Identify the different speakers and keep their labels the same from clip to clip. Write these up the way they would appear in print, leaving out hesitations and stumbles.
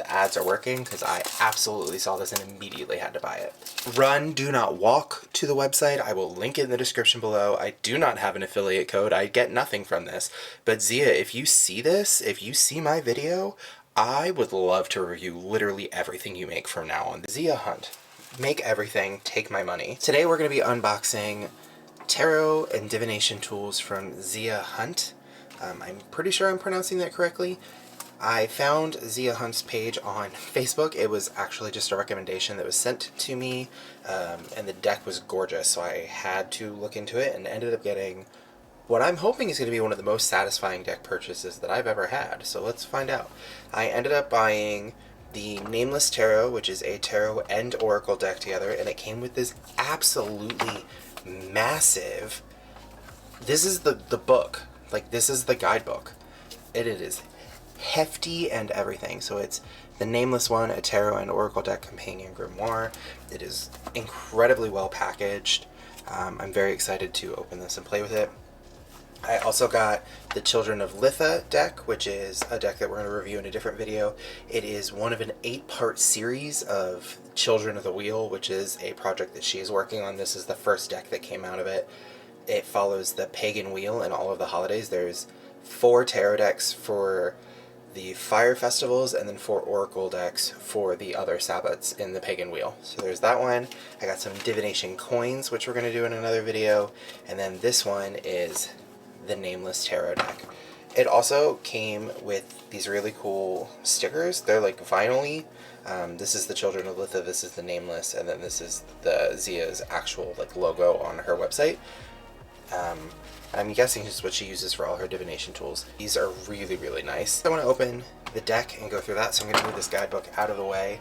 Speaker 1: the ads are working because I absolutely saw this and immediately had to buy it. Run, do not walk to the website. I will link it in the description below. I do not have an affiliate code. I get nothing from this. But Zia, if you see this, if you see my video, I would love to review literally everything you make from now on. Zia Hunt. Make everything, take my money. Today we're going to be unboxing tarot and divination tools from Zia Hunt. I'm pretty sure I'm pronouncing that correctly. I found Zia Hunt's page on Facebook. It was actually just a recommendation that was sent to me, and the deck was gorgeous, so I had to look into it and ended up getting what I'm hoping is going to be one of the most satisfying deck purchases that I've ever had. So let's find out. I ended up buying the Nameless Tarot, which is a tarot and oracle deck together, and it came with this absolutely massive, this is the book, like this is the guidebook. It is hefty and everything. So it's the Nameless One, a tarot and oracle deck companion grimoire. It is incredibly well packaged. I'm very excited to open this and play with it. I also got the Children of Litha deck, which is a deck that we're going to review in a different video. It is one of an 8-part series of Children of the Wheel, which is a project that she is working on. This is the first deck that came out of it. It follows the Pagan Wheel and all of the holidays. There's 4 tarot decks for the fire festivals and then 4 oracle decks for the other Sabbats in the Pagan Wheel. So there's that one. I got some divination coins, which we're going to do in another video. And then this one is the Nameless Tarot deck. It also came with these really cool stickers. They're like vinyl-y. This is the Children of Litha, this is the Nameless, and then this is the Zia's actual like logo on her website. I'm guessing this is what she uses for all her divination tools. These are really, really nice. I want to open the deck and go through that, so I'm going to move this guidebook out of the way.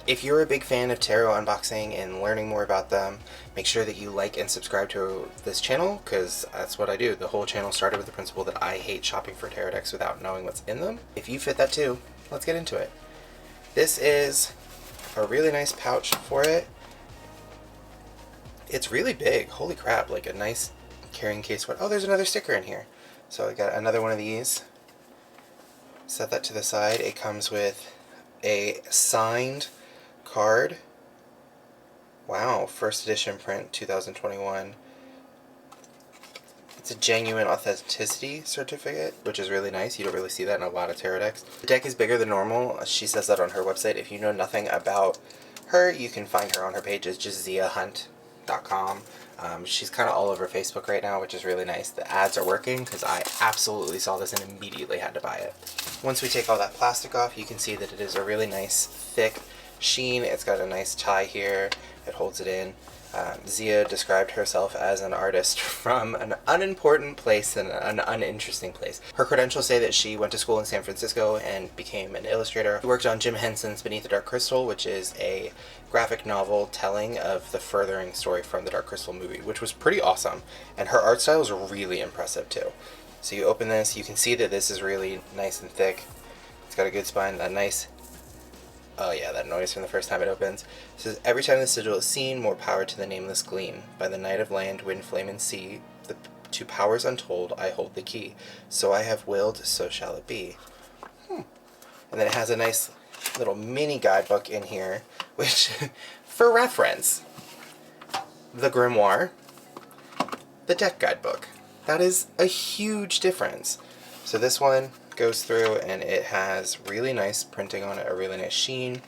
Speaker 1: If you're a big fan of tarot unboxing and learning more about them, make sure that you like and subscribe to this channel, because that's what I do. The whole channel started with the principle that I hate shopping for tarot decks without knowing what's in them. If you fit that too, let's get into it. This is a really nice pouch for it. It's really big. Holy crap, like a nice carrying case. Oh, there's another sticker in here. So I got another one of these. Set that to the side. It comes with a signed card. Wow, first edition print 2021. It's a genuine authenticity certificate, which is really nice. You don't really see that in a lot of tarot decks. The deck is bigger than normal. She says that on her website. If you know nothing about her, you can find her on her page. It's just ziahunt.com. She's kind of all over Facebook right now, which is really nice. The ads are working because I absolutely saw this and immediately had to buy it. Once we take all that plastic off, you can see that it is a really nice thick sheen. It's got a nice tie here. It holds it in. Zia described herself as an artist from an unimportant place and an uninteresting place. Her credentials say that she went to school in San Francisco and became an illustrator. She worked on Jim Henson's Beneath the Dark Crystal, which is a graphic novel telling of the furthering story from the Dark Crystal movie, which was pretty awesome. And her art style is really impressive too. So you open this, you can see that this is really nice and thick. It's got a good spine, that nice, oh yeah, that noise from the first time it opens. It says, every time the sigil is seen, more power to the nameless gleam. By the night of land, wind, flame, and sea, to powers untold, I hold the key. So I have willed, so shall it be. And then it has a nice little mini guidebook in here, which, for reference, the grimoire, the deck guidebook. That is a huge difference. So this one goes through and it has really nice printing on it, a really nice sheen.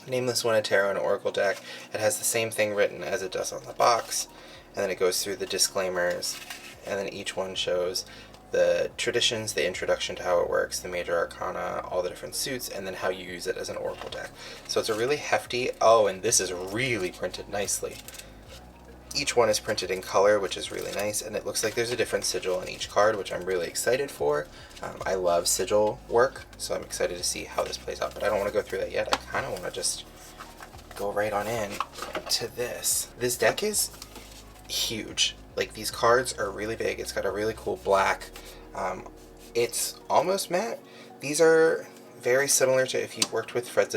Speaker 1: Nameless One, a tarot and oracle deck. It has the same thing written as it does on the box, and then it goes through the disclaimers, and then each one shows the traditions, the introduction to how it works, the major arcana, all the different suits, and then how you use it as an oracle deck. So it's a really hefty, oh, and this is really printed nicely. Each one is printed in color, which is really nice, and it looks like there's a different sigil on each card, which I'm really excited for. I love sigil work, so I'm excited to see how this plays out, but I don't want to go through that yet. I kind of want to just go right on in to this. This deck is huge. Like, these cards are really big. It's got a really cool black. It's almost matte. These are very similar to if you've worked with Threads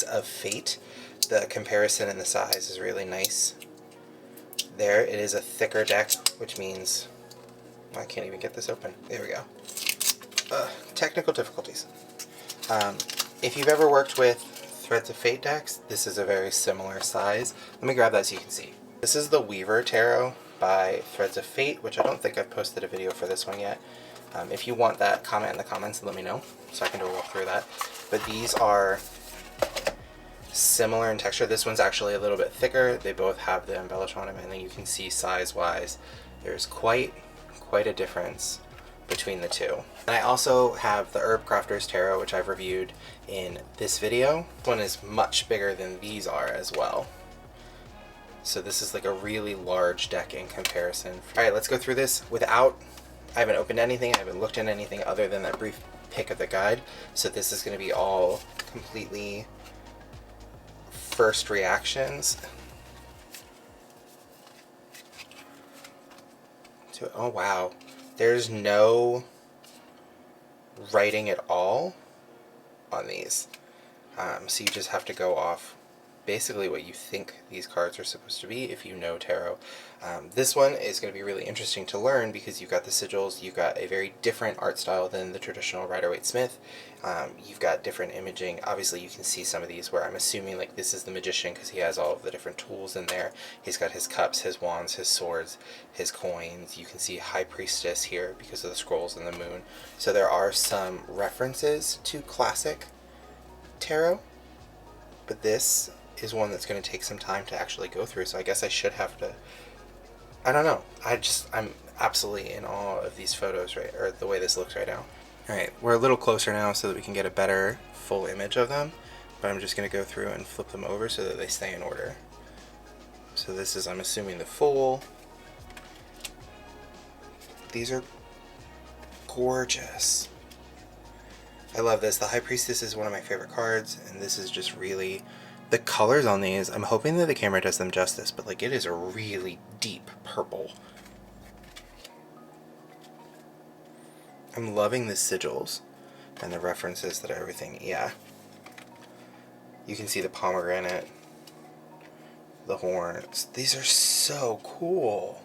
Speaker 1: of Fate. The comparison in the size is really nice. There, it is a thicker deck, which means I can't even get this open. There we go. Technical difficulties. If you've ever worked with Threads of Fate decks, this is a very similar size. Let me grab that so you can see. This is the Weaver Tarot by Threads of Fate, which I don't think I've posted a video for this one yet. If you want that, comment in the comments and let me know so I can do a walk through that. But these are similar in texture. This one's actually a little bit thicker. They both have the embellish on them, and then you can see size-wise there's quite a difference between the two. And I also have the Herb Crafter's Tarot, which I've reviewed in this video. This one is much bigger than these are as well. So this is like a really large deck in comparison. Alright, let's go through this without... I haven't opened anything, I haven't looked at anything other than that brief pick of the guide. So this is going to be all completely first reactions. Oh wow. There's no writing at all on these. So you just have to go off basically what you think these cards are supposed to be if you know tarot. This one is going to be really interesting to learn because you've got the sigils, you've got a very different art style than the traditional Rider-Waite-Smith. You've got different imaging. Obviously you can see some of these where I'm assuming like this is the magician because he has all of the different tools in there. He's got his cups, his wands, his swords, his coins. You can see High Priestess here because of the scrolls and the moon. So there are some references to classic tarot, but this is one that's going to take some time to actually go through, so I guess I should have to... I don't know. I'm absolutely in awe of these photos, right, or the way this looks right now. Alright, we're a little closer now so that we can get a better full image of them, but I'm just going to go through and flip them over so that they stay in order. So this is, I'm assuming, the Fool. These are gorgeous. I love this. The High Priestess is one of my favorite cards, and this is just really... The colors on these, I'm hoping that the camera does them justice, but like it is a really deep purple. I'm loving the sigils and the references that everything, yeah. You can see the pomegranate, the horns. These are so cool.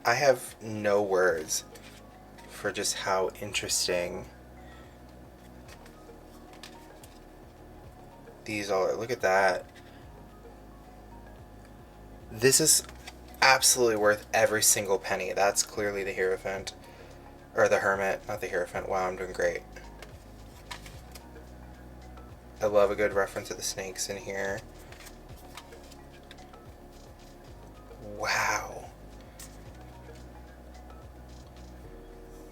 Speaker 1: I have no words for just how interesting these are. Look at that. This is absolutely worth every single penny. That's clearly the Hierophant, or the Hermit, not the Hierophant. Wow, I'm doing great. I love a good reference to the snakes in here. Wow.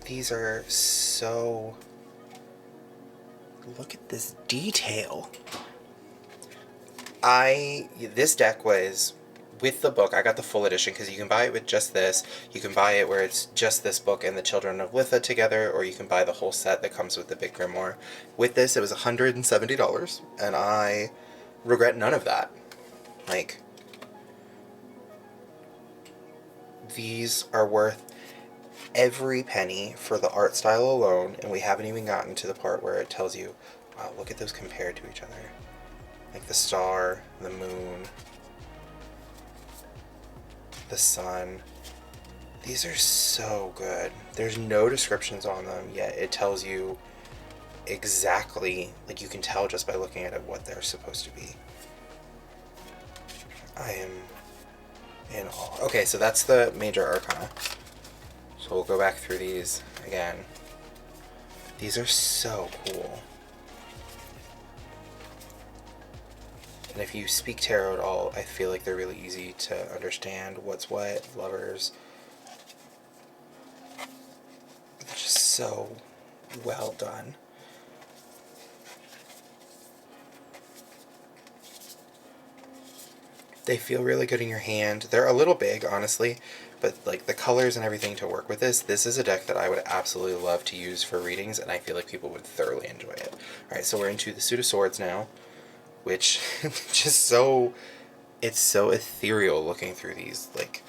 Speaker 1: These are so... Look at this detail. This deck was with the book. I got the full edition because you can buy it with just this. You can buy it where it's just this book and the Children of Litha together, or you can buy the whole set that comes with the big grimoire. With this, it was $170, and I regret none of that. Like, these are worth every penny for the art style alone, and we haven't even gotten to the part where it tells you, wow, look at those compared to each other. Like the star, the moon, the sun. These are so good. There's no descriptions on them, yet it tells you exactly, like you can tell just by looking at it what they're supposed to be. I am in awe. Okay, so that's the major arcana. So we'll go back through these again. These are so cool. And if you speak tarot at all, I feel like they're really easy to understand what's what, lovers. They're just so well done. They feel really good in your hand. They're a little big, honestly, but like the colors and everything to work with this is a deck that I would absolutely love to use for readings, and I feel like people would thoroughly enjoy it. Alright, so we're into the Suit of Swords now, which just so, it's so ethereal looking through these. Like,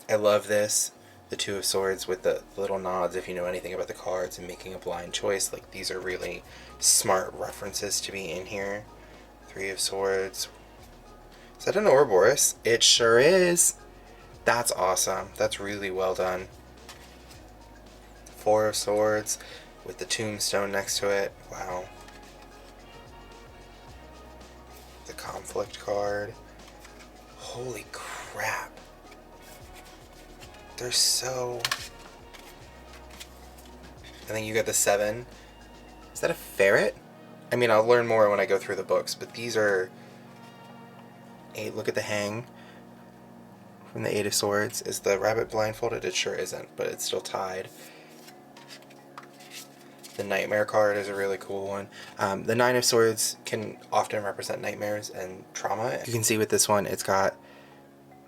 Speaker 1: I love this. The Two of Swords with the little nods if you know anything about the cards and making a blind choice. Like, these are really smart references to be in here. Three of Swords. Is that an Ouroboros? It sure is. That's awesome. That's really well done. Four of Swords with the tombstone next to it. Wow. The conflict card. Holy crap. They're so... And then you get the 7. Is that a ferret? I mean, I'll learn more when I go through the books, but these are... 8. Look at the hang from the 8 of Swords. Is the rabbit blindfolded? It sure isn't, but it's still tied. The Nightmare card is a really cool one. The 9 of Swords can often represent nightmares and trauma. You can see with this one, it's got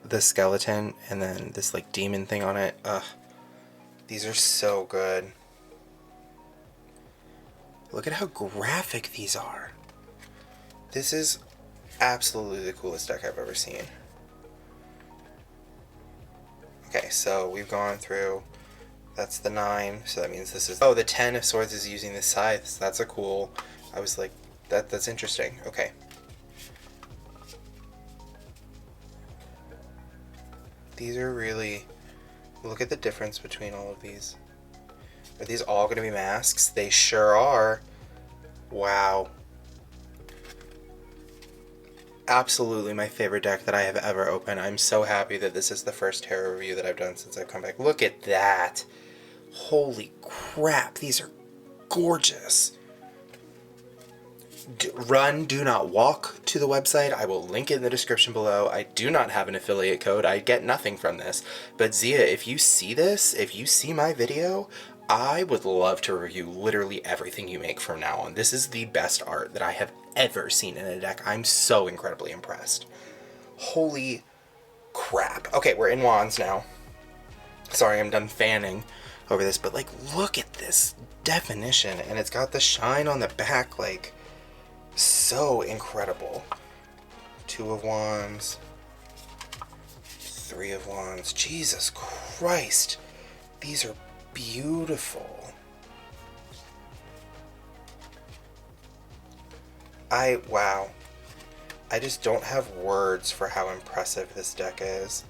Speaker 1: the skeleton and then this like demon thing on it. Ugh. These are so good. Look at how graphic these are. This is absolutely the coolest deck I've ever seen. Okay, so we've gone through... That's the 9, so that means this is... Oh, the 10 of Swords is using the scythes. That's a cool... I was like, that's interesting. Okay. These are really... Look at the difference between all of these. Are these all going to be masks? They sure are. Wow. Absolutely my favorite deck that I have ever opened. I'm so happy that this is the first tarot review that I've done since I've come back. Look at that. Holy crap. These are gorgeous. Run, do not walk to the website. I will link it in the description below. I do not have an affiliate code. I get nothing from this. But Zia, if you see this, if you see my video, I would love to review literally everything you make from now on. This is the best art that I have ever seen in a deck. I'm so incredibly impressed. Holy crap. Okay, we're in Wands now. Sorry, I'm done fanning over this, but like, look at this definition, and it's got the shine on the back, like, so incredible. 2 of Wands, 3 of Wands. Jesus Christ, these are beautiful. Wow. I just don't have words for how impressive this deck is.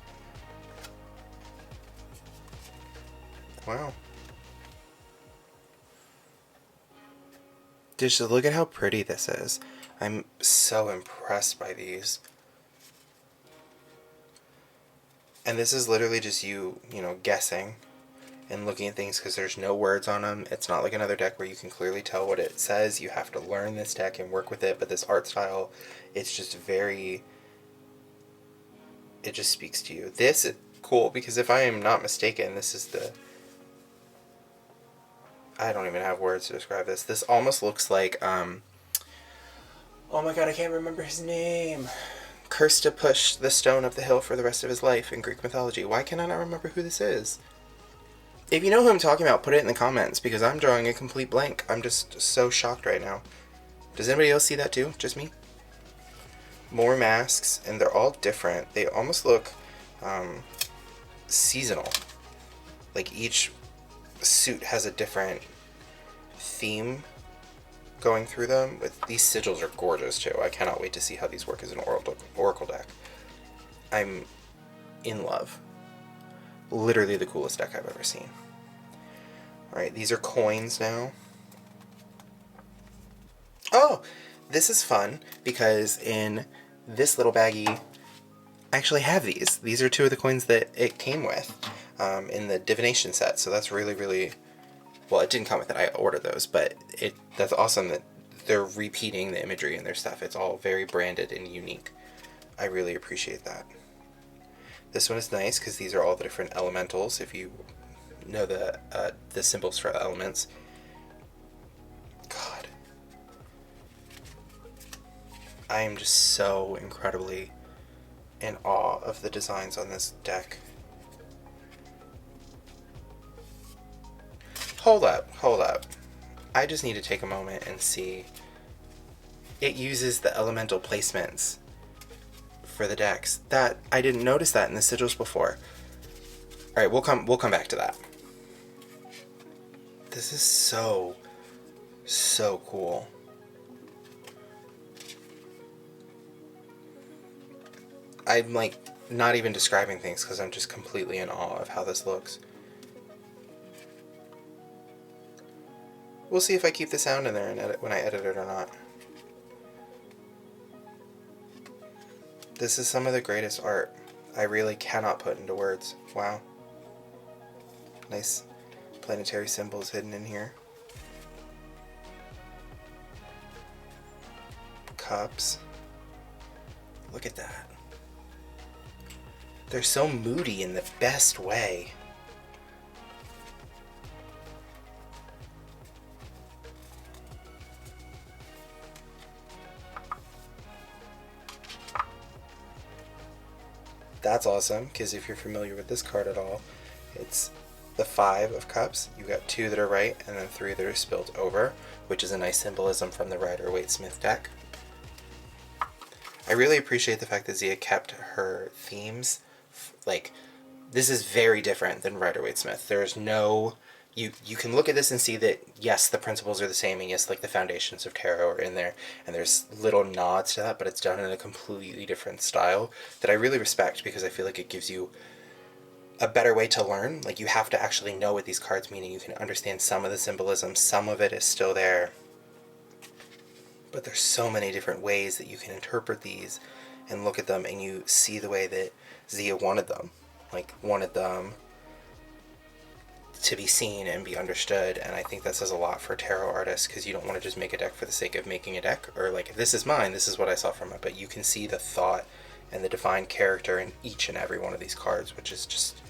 Speaker 1: Wow. Just look at how pretty this is. I'm so impressed by these. And this is literally just you know, guessing and looking at things because there's no words on them. It's not like another deck where you can clearly tell what it says. You have to learn this deck and work with it, but this art style, it's just very... It just speaks to you. This is cool because if I am not mistaken, this is the... I don't even have words to describe this. This almost looks like, oh my god, I can't remember his name. Cursed to push the stone up the hill for the rest of his life in Greek mythology. Why can I not remember who this is? If you know who I'm talking about, put it in the comments, because I'm drawing a complete blank. I'm just so shocked right now. Does anybody else see that too? Just me? More masks, and they're all different. They almost look seasonal. Like each suit has a different theme going through them. These sigils are gorgeous too. I cannot wait to see how these work as an oracle deck. I'm in love. Literally the coolest deck I've ever seen. Alright, these are coins now. Oh! This is fun because in this little baggie I actually have these. These are 2 of the coins that it came with in the divination set, so that's really, really... Well, it didn't come with it. I ordered those, but that's awesome that they're repeating the imagery in their stuff. It's all very branded and unique. I really appreciate that. This one is nice because these are all the different elementals, if you know the symbols for elements. God. I am just so incredibly in awe of the designs on this deck. Hold up. I just need to take a moment and see. It uses the elemental placements for the decks. That I didn't notice that in the sigils before. All right, we'll come back to that. This is so cool. I'm like, not even describing things because I'm just completely in awe of how this looks. We'll see if I keep the sound in there and edit when I edit it or not. This is some of the greatest art. I really cannot put into words. Wow. Nice planetary symbols hidden in here. Cups. Look at that. They're so moody in the best way. That's awesome, because if you're familiar with this card at all, it's the 5 of Cups. You got 2 that are right, and then 3 that are spilled over, which is a nice symbolism from the Rider-Waite-Smith deck. I really appreciate the fact that Zia kept her themes. Like, this is very different than Rider-Waite-Smith. There's no... You can look at this and see that, yes, the principles are the same, and yes, like, the foundations of tarot are in there, and there's little nods to that, but it's done in a completely different style that I really respect, because I feel like it gives you a better way to learn. Like, you have to actually know what these cards mean, and you can understand some of the symbolism. Some of it is still there, but there's so many different ways that you can interpret these and look at them, and you see the way that Zia wanted them. Like, wanted them to be seen and be understood, and I think that says a lot for tarot artists, because you don't want to just make a deck for the sake of making a deck, or like, this is mine, this is what I saw from it, but you can see the thought and the defined character in each and every one of these cards, which is just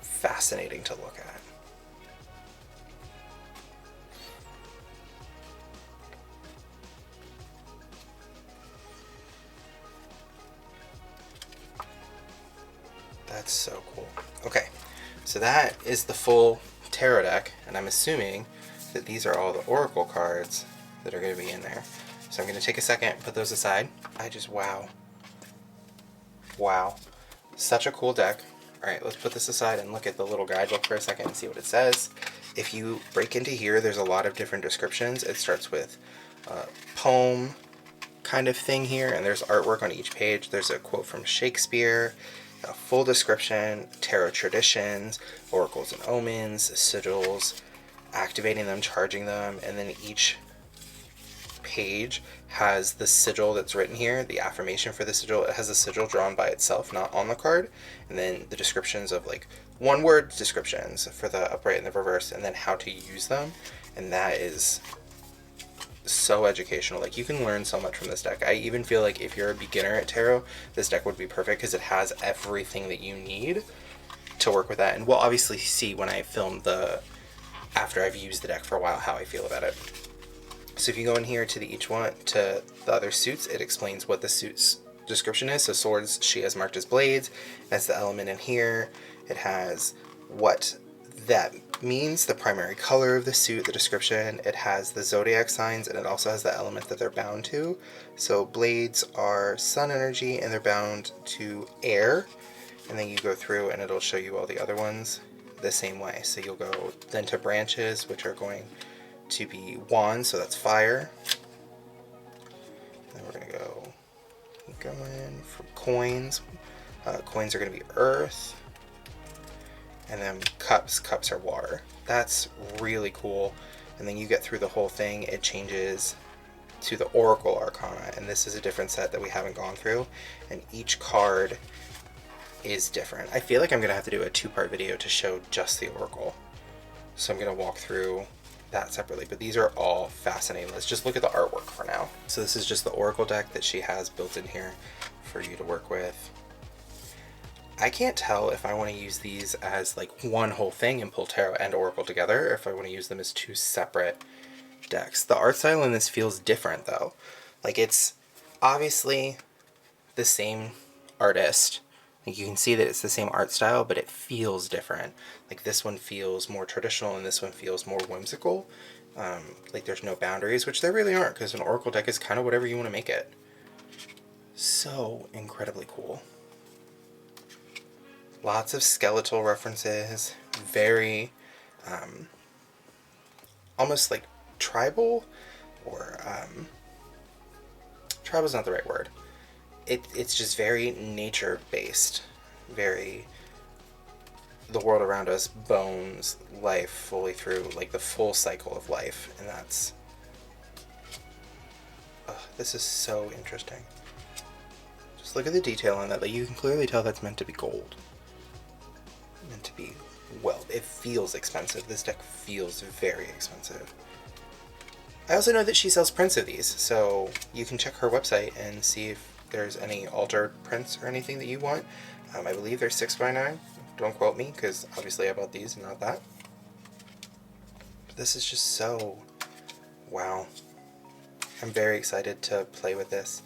Speaker 1: fascinating to look at. That's so cool. Okay, so that is the full tarot deck, and I'm assuming that these are all the oracle cards that are going to be in there. So I'm going to take a second, put those aside. Wow. Wow. Such a cool deck. Alright, let's put this aside and look at the little guidebook for a second and see what it says. If you break into here, there's a lot of different descriptions. It starts with a poem kind of thing here, and there's artwork on each page. There's a quote from Shakespeare, a full description, tarot traditions, oracles and omens, sigils, activating them, charging them, and then each page has the sigil that's written here, the affirmation for the sigil. It has a sigil drawn by itself, not on the card, and then the descriptions of like one-word descriptions for the upright and the reverse, and then how to use them, and that is so educational. Like, you can learn so much from this deck. I even feel like if you're a beginner at tarot, this deck would be perfect because it has everything that you need to work with that. And we'll obviously see when I film after I've used the deck for a while, how I feel about it. So if you go in here to each one, to the other suits, it explains what the suit's description is. So swords, she has marked as blades. That's the element in here. It has what that means, the primary color of the suit, the description. It has the zodiac signs, and it also has the element that they're bound to. So blades are sun energy, and they're bound to air. And then you go through and it'll show you all the other ones the same way. So you'll go then to branches, which are going to be wands, so that's fire. Then we're going to keep going for coins. Coins are going to be earth. And then cups are water. That's really cool. And then you get through the whole thing, it changes to the Oracle Arcana, and this is a different set that we haven't gone through, and each card is different. I feel like I'm going to have to do a 2-part video to show just the Oracle. So I'm going to walk through that separately, but these are all fascinating. Let's just look at the artwork for now. So this is just the Oracle deck that she has built in here for you to work with. I can't tell if I want to use these as like one whole thing and pull tarot and oracle together, or if I want to use them as 2 separate decks. The art style in this feels different though. Like, it's obviously the same artist. Like, you can see that it's the same art style, but it feels different. Like, this one feels more traditional and this one feels more whimsical. Like, there's no boundaries, which there really aren't, because an oracle deck is kind of whatever you want to make it. So incredibly cool. Lots of skeletal references, very almost like tribal, or tribal's not the right word. it's just very nature-based, very the world around us, bones, life, fully through, like, the full cycle of life, and that's... this is so interesting. Just look at the detail on that. Like, you can clearly tell that's meant to be gold. Meant to be, well, it feels expensive. This deck feels very expensive. I also know that she sells prints of these, so you can check her website and see if there's any altered prints or anything that you want. I believe they're 6x9. Don't quote me, because obviously I bought these and not that. But this is just so... wow. I'm very excited to play with this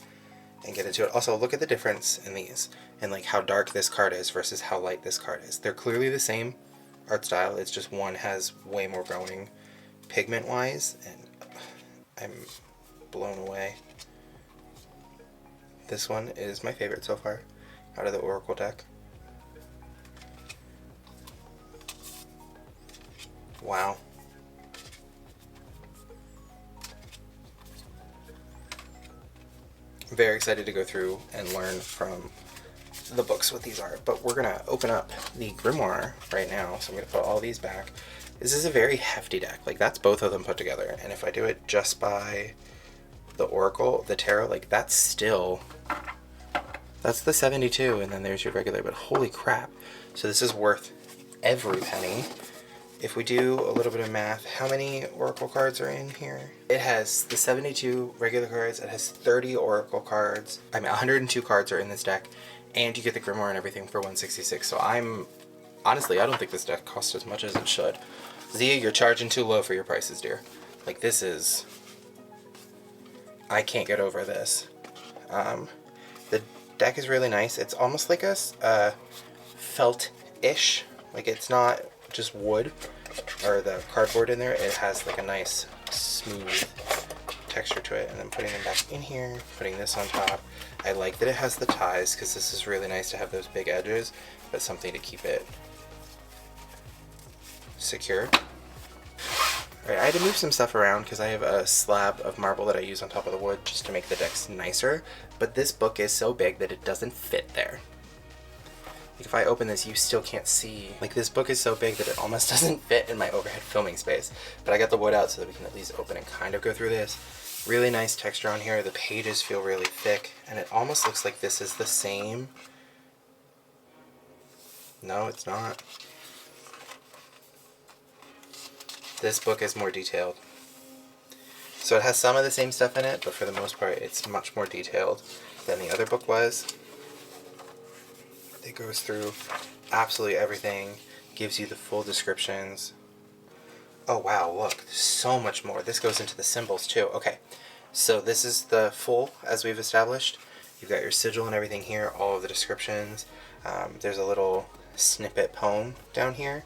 Speaker 1: and get into it. Also, look at the difference in these, and like how dark this card is versus how light this card is. They're clearly the same art style, it's just one has way more going pigment-wise, and I'm blown away. This one is my favorite so far out of the Oracle deck. Wow. I'm very excited to go through and learn from the books what these are, but we're gonna open up the grimoire right now, so I'm gonna put all these back. This is a very hefty deck, like that's both of them put together, and if I do it just by the Oracle, the Tarot, like that's still, that's the 72, and then there's your regular, but holy crap. So this is worth every penny. If we do a little bit of math, how many Oracle cards are in here? It has the 72 regular cards, it has 30 Oracle cards, 102 cards are in this deck, and you get the Grimoire and everything for 166, so honestly, I don't think this deck costs as much as it should. Zia, you're charging too low for your prices, dear. Like, this is... I can't get over this. The deck is really nice. It's almost like a felt-ish. Like, it's not just wood or the cardboard in there. It has like a nice smooth texture to it. And then putting them back in here, putting this on top. I like that it has the ties because this is really nice to have those big edges, but something to keep it secure. Alright, I had to move some stuff around because I have a slab of marble that I use on top of the wood just to make the decks nicer, but this book is so big that it doesn't fit there. Like, if I open this, you still can't see. Like, this book is so big that it almost doesn't fit in my overhead filming space. But I got the wood out so that we can at least open and kind of go through this. Really nice texture on here. The pages feel really thick, and it almost looks like this is the same. No, it's not. This book is more detailed. So it has some of the same stuff in it, but for the most part, it's much more detailed than the other book was. It goes through absolutely everything, gives you the full descriptions. Oh wow, look, so much more. This goes into the symbols too. Okay, so this is the full, as we've established. You've got your sigil and everything here, all of the descriptions. There's a little snippet poem down here.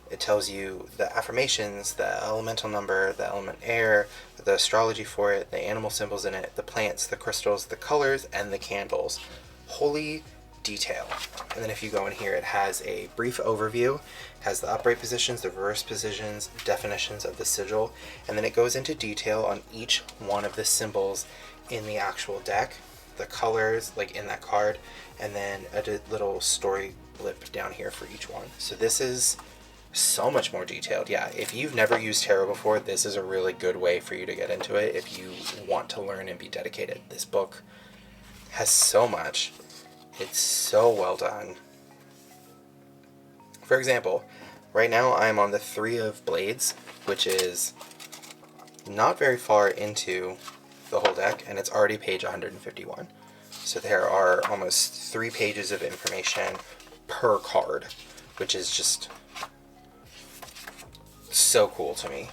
Speaker 1: It tells you the affirmations, the elemental number, the element air, the astrology for it, the animal symbols in it, the plants, the crystals, the colors, and the candles. Holy detail. And then if you go in here, it has a brief overview, has the upright positions, the reverse positions, definitions of the sigil, and then it goes into detail on each one of the symbols in the actual deck, the colors, like in that card, and then a little story blip down here for each one. So this is so much more detailed. Yeah, if you've never used tarot before, this is a really good way for you to get into it if you want to learn and be dedicated. This book has so much. It's so well done. For example, right now I'm on the 3 of Blades, which is not very far into the whole deck, and it's already page 151. So there are almost 3 pages of information per card, which is just so cool to me.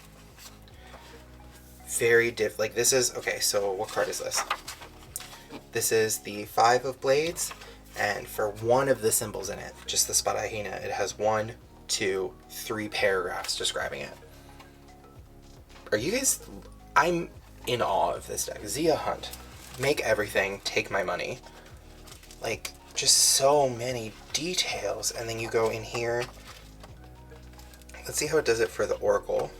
Speaker 1: Very like this is, okay, so what card is this? This is the 5 of Blades, and for one of the symbols in it, just the Spadahina, it has 1, 2, 3 paragraphs describing it. Are you guys... I'm in awe of this deck. Zia Hunt. Make everything, take my money. Like, just so many details. And then you go in here. Let's see how it does it for the Oracle.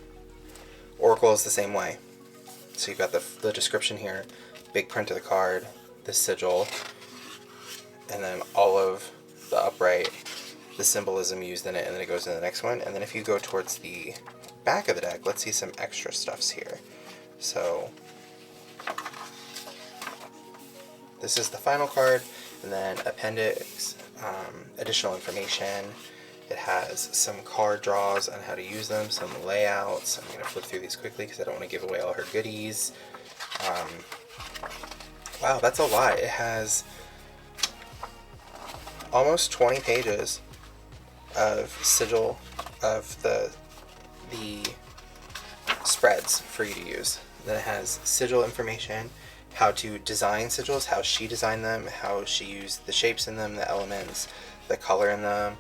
Speaker 1: Oracle is the same way. So you've got the description here, big print of the card, the sigil, and then all of the upright, the symbolism used in it, and then it goes in the next one. And then if you go towards the back of the deck, let's see some extra stuffs here. So this is the final card, and then appendix, additional information. It has some card draws on how to use them, some layouts. I'm going to flip through these quickly because I don't want to give away all her goodies. Wow, that's a lot. It has almost 20 pages of sigil of the spreads for you to use. Then it has sigil information, how to design sigils, how she designed them, how she used the shapes in them, the elements, the color in them.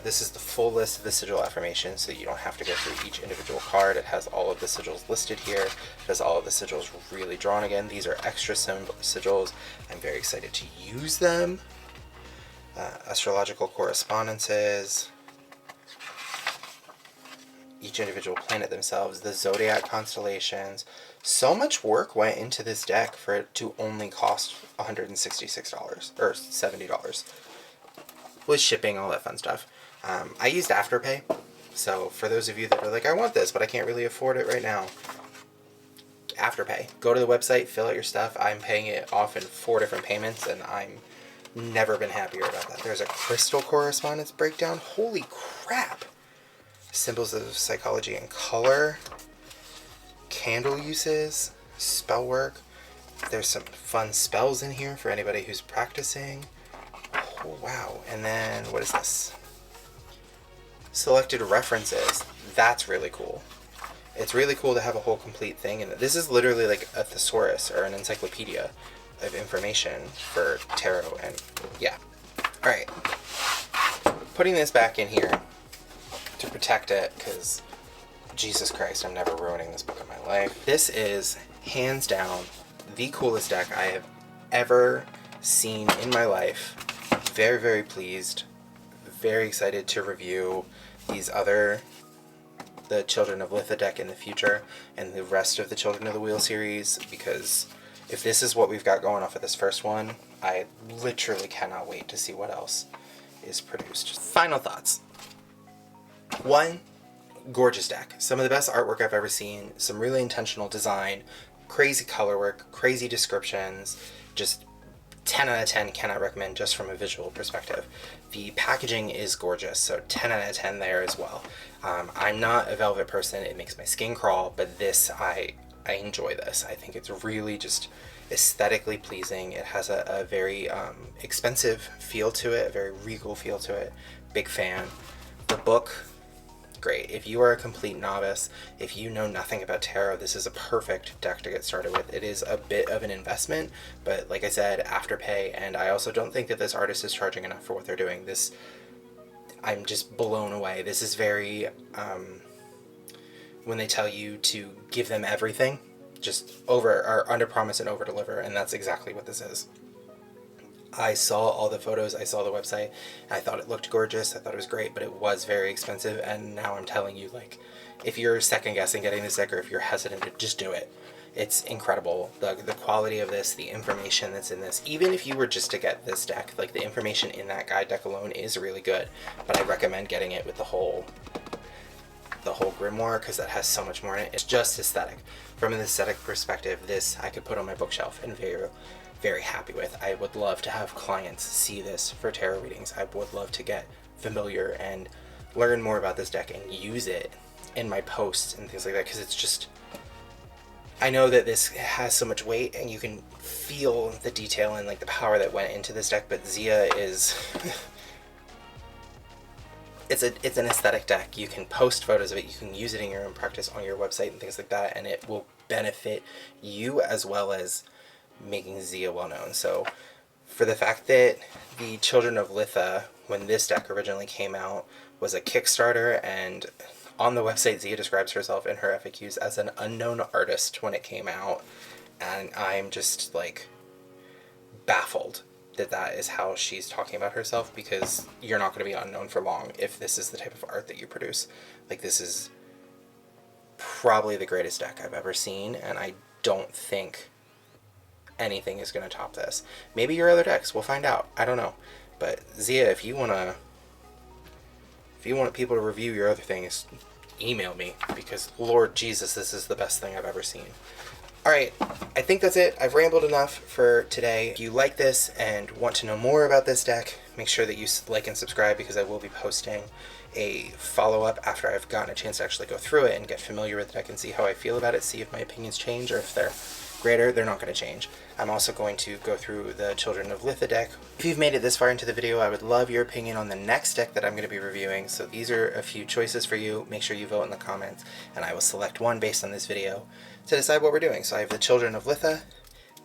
Speaker 1: This is the full list of the sigil affirmations, so you don't have to go through each individual card. It has all of the sigils listed here. It has all of the sigils really drawn again. These are extra sigils. I'm very excited to use them. Astrological correspondences, each individual planet themselves, the zodiac constellations. So much work went into this deck for it to only cost $166 or $70 with shipping, all that fun stuff. I used Afterpay, so for those of you that are like, I want this but I can't really afford it right now, Afterpay. Go to the website, fill out your stuff. I'm paying it off in 4 different payments, and I'm never been happier about that. There's a crystal correspondence breakdown. Holy crap! Symbols of psychology and color, candle uses, spell work. There's some fun spells in here for anybody who's practicing. Oh, wow. And then what is this? Selected references. That's really cool. It's really cool to have a whole complete thing, and this is literally like a thesaurus or an encyclopedia of information for tarot. And yeah. Alright, putting this back in here to protect it, because Jesus Christ, I'm never ruining this book in my life. This is hands down the coolest deck I have ever seen in my life. Very, very pleased, very excited to review these the Children of Litha deck in the future, and the rest of the Children of the Wheel series, because if this is what we've got going off of this first one, I literally cannot wait to see what else is produced. Final thoughts. 1, gorgeous deck. Some of the best artwork I've ever seen, some really intentional design, crazy color work, crazy descriptions, just 10 out of 10, cannot recommend just from a visual perspective. The packaging is gorgeous, so 10 out of 10 there as well. I'm not a velvet person, it makes my skin crawl, but this, I enjoy this. I think it's really just aesthetically pleasing. It has a very expensive feel to it, a very regal feel to it. Big fan. The book, great. If you are a complete novice, if you know nothing about tarot, this is a perfect deck to get started with. It is a bit of an investment, but like I said, Afterpay, and I also don't think that this artist is charging enough for what they're doing. This, I'm just blown away. This is very, when they tell you to give them everything, just under promise and over deliver, and that's exactly what this is. I saw all the photos, I saw the website, and I thought it looked gorgeous, I thought it was great, but it was very expensive, and now I'm telling you, like, if you're second guessing getting this deck, or if you're hesitant, just do it. It's incredible. The quality of this, the information that's in this, even if you were just to get this deck, like, the information in that guide deck alone is really good, but I recommend getting it with the whole grimoire, because that has so much more in it. It's just aesthetic. From an aesthetic perspective, this I could put on my bookshelf and very happy with. I would love to have clients see this for tarot readings. I would love to get familiar and learn more about this deck and use it in my posts and things like that, because it's just, I know that this has so much weight and you can feel the detail and like the power that went into this deck, but Zia is it's an aesthetic deck. You can post photos of it, you can use it in your own practice on your website and things like that, and it will benefit you as well as making Zia well known. So for the fact that the Children of Litha, when this deck originally came out, was a Kickstarter, and on the website Zia describes herself in her FAQs as an unknown artist when it came out, and I'm just like baffled that that is how she's talking about herself, because you're not going to be unknown for long if this is the type of art that you produce. Like, this is probably the greatest deck I've ever seen, and I don't think anything is going to top this. Maybe your other decks, we'll find out. I don't know. But Zia, if you want people to review your other things, email me, because Lord Jesus, this is the best thing I've ever seen. Alright, I think that's it. I've rambled enough for today. If you like this and want to know more about this deck, make sure that you like and subscribe, because I will be posting a follow-up after I've gotten a chance to actually go through it and get familiar with the deck and see how I feel about it, see if my opinions change, or if they're greater. They're not going to change. I'm also going to go through the Children of Litha deck. If you've made it this far into the video, I would love your opinion on the next deck that I'm going to be reviewing. So these are a few choices for you. Make sure you vote in the comments, and I will select one based on this video to decide what we're doing. So I have the Children of Litha,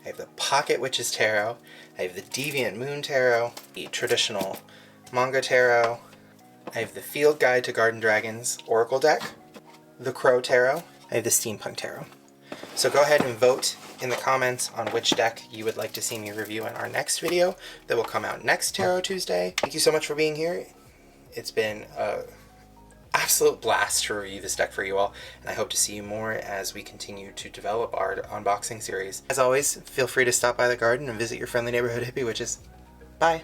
Speaker 1: I have the Pocket Witches Tarot, I have the Deviant Moon Tarot, the traditional manga tarot, I have the Field Guide to Garden Dragons Oracle deck, the Crow Tarot, I have the Steampunk Tarot. So go ahead and vote in the comments on which deck you would like to see me review in our next video that will come out next Tarot Tuesday. Thank you so much for being here. It's been an absolute blast to review this deck for you all, and I hope to see you more as we continue to develop our unboxing series. As always, feel free to stop by the garden and visit your friendly neighborhood hippie witches. Bye!